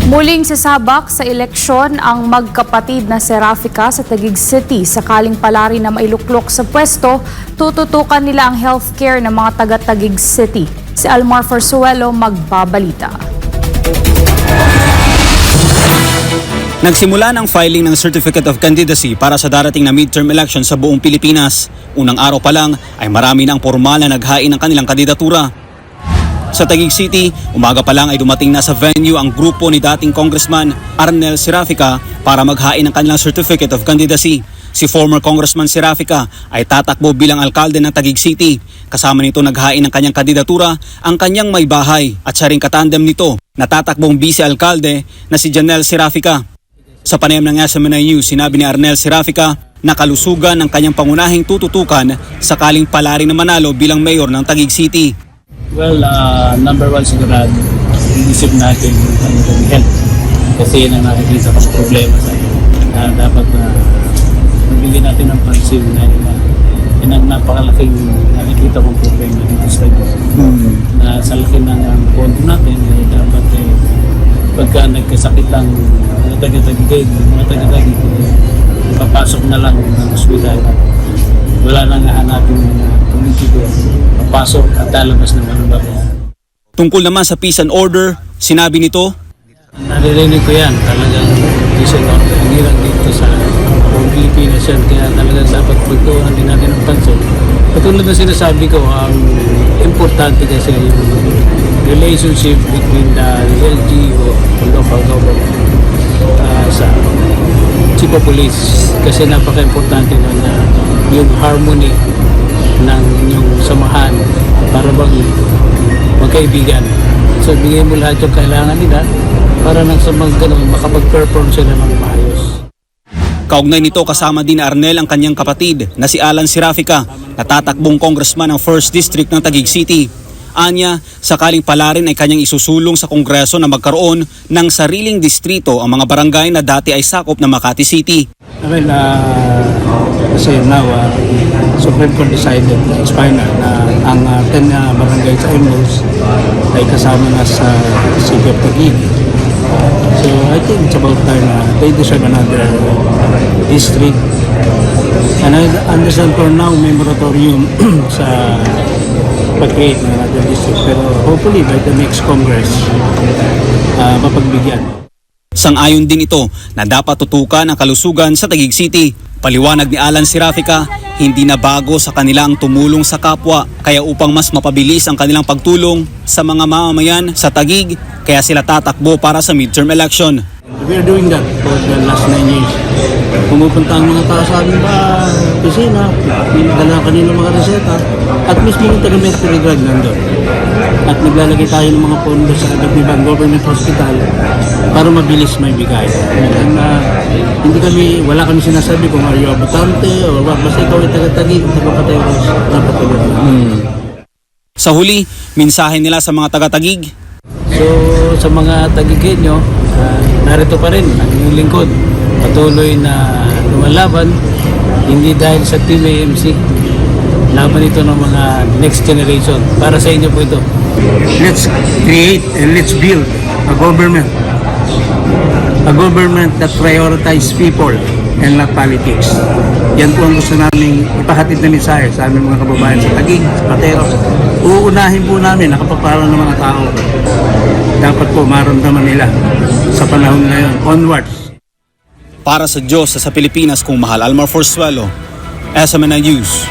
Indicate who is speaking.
Speaker 1: Muling sasabak sa eleksyon ang magkapatid na Serafica sa Taguig City. Sakaling palari na mailuklok sa pwesto, tututukan nila ang healthcare ng mga taga-Taguig City. Si Almar Forzuelo magbabalita.
Speaker 2: Nagsimula ng filing ng Certificate of Candidacy para sa darating na midterm election sa buong Pilipinas. Unang araw pa lang ay marami na ang formal na naghain ng kanilang kandidatura. Sa Taguig City, umaga pa lang ay dumating na sa venue ang grupo ni dating Congressman Arnel Serafica para maghain ng kanilang Certificate of Candidacy. Si former Congressman Serafica ay tatakbo bilang alkalde ng Taguig City. Kasama nito naghain ng kanyang kandidatura ang kanyang may bahay at siya ring katandem nito na tatakbong vice-alkalde na si Janelle Serafica. Sa panayam ng SMNI News, sinabi ni Arnel Serafica na kalusugan ng kanyang pangunahing tututukan sakaling palari na manalo bilang mayor ng Taguig City.
Speaker 3: Well, number one sigurado, inisip natin ang health. Kasi yan ang nakikita kong problema sa atin. Dapat magbigyan natin ng pansin na yan ang napakalaking nakikita kong problema dito sa atin. Na sa laki ng pondo natin, dapat pagka nagkasakit ang mga taga-Taguig, papasok na lang ng ospital. Wala nang hahanapin politiko, papasok at lalabas ng ano ba.
Speaker 2: Tungkol naman sa peace and order, sinabi nito,
Speaker 3: naririnig ko yan, talagang peace and order. Hindi lang dito sa Pilipinas yan, kaya talagang dapat pagtuunan din natin ang pansin. Katulad na sinasabi ko, ang importante kasi yung relationship between the LGU o local government sa chief of police. Kasi napaka-importante nun na yung harmony ng inyong samahan para bang magkaibigan. So bigay mo lahat yung kailangan nila para nang sa mga ganun makapag-perform sila ng maayos.
Speaker 2: Kaugnay nito kasama din ni Arnel ang kanyang kapatid na si Alan Serafica na tatakbong congressman ng 1st District ng Taguig City. Anya, sakaling palarin ay kanyang isusulong sa Kongreso na magkaroon ng sariling distrito ang mga barangay na dati ay sakop ng Makati City.
Speaker 3: Well, kasi now, Supreme Court decided, it's final, na ang 10 barangay sa Emeralds ay kasama na sa City of Taguig. So I think it's about time they deserve another district. And I understand for now may moratorium sa pag-create ng another district. Pero hopefully by the next Congress, mapagbigyan.
Speaker 2: Sang-ayon din ito na dapat tutukan ang kalusugan sa Taguig City. Paliwanag ni Alan Serafica, hindi na bago sa kanilang tumulong sa kapwa. Kaya upang mas mapabilis ang kanilang pagtulong sa mga mamamayan sa Taguig, kaya sila tatakbo para sa midterm election.
Speaker 3: We are doing that for the last 9 years. Pumupunta ang mga tao sa aming opisina, pinadala kanila mga reseta, at mismo yung taga-Mercury Drug nandun. At naglalagay tayo ng mga pondo sa Kagabibang Government Hospital para mabilis may bigay. And, wala kami sinasabi kung are you abotante o basta ikaw ay taga-Taguig, taga-Pateros, dapat
Speaker 2: Sa huli, mensahe nila sa mga taga-Taguig.
Speaker 3: So sa mga Taguigenyo, narito pa rin ang inyong lingkod. Patuloy na lumalaban, hindi dahil sa Team AMC. Laban ito ng mga next generation. Para sa inyo po ito. Let's create and let's build a government. A government that prioritize people and not politics. Yan po ang gusto namin ipahatid na mensahe sa aming mga kababayan sa Taguig, sa Pateros. Uunahin po namin nakapaparan ng mga tao. Dapat po maramdaman nila sa panahon ngayon. Onwards.
Speaker 2: Para sa Diyos sa Pilipinas kung mahal, Almar Forzuelo, SMNI News.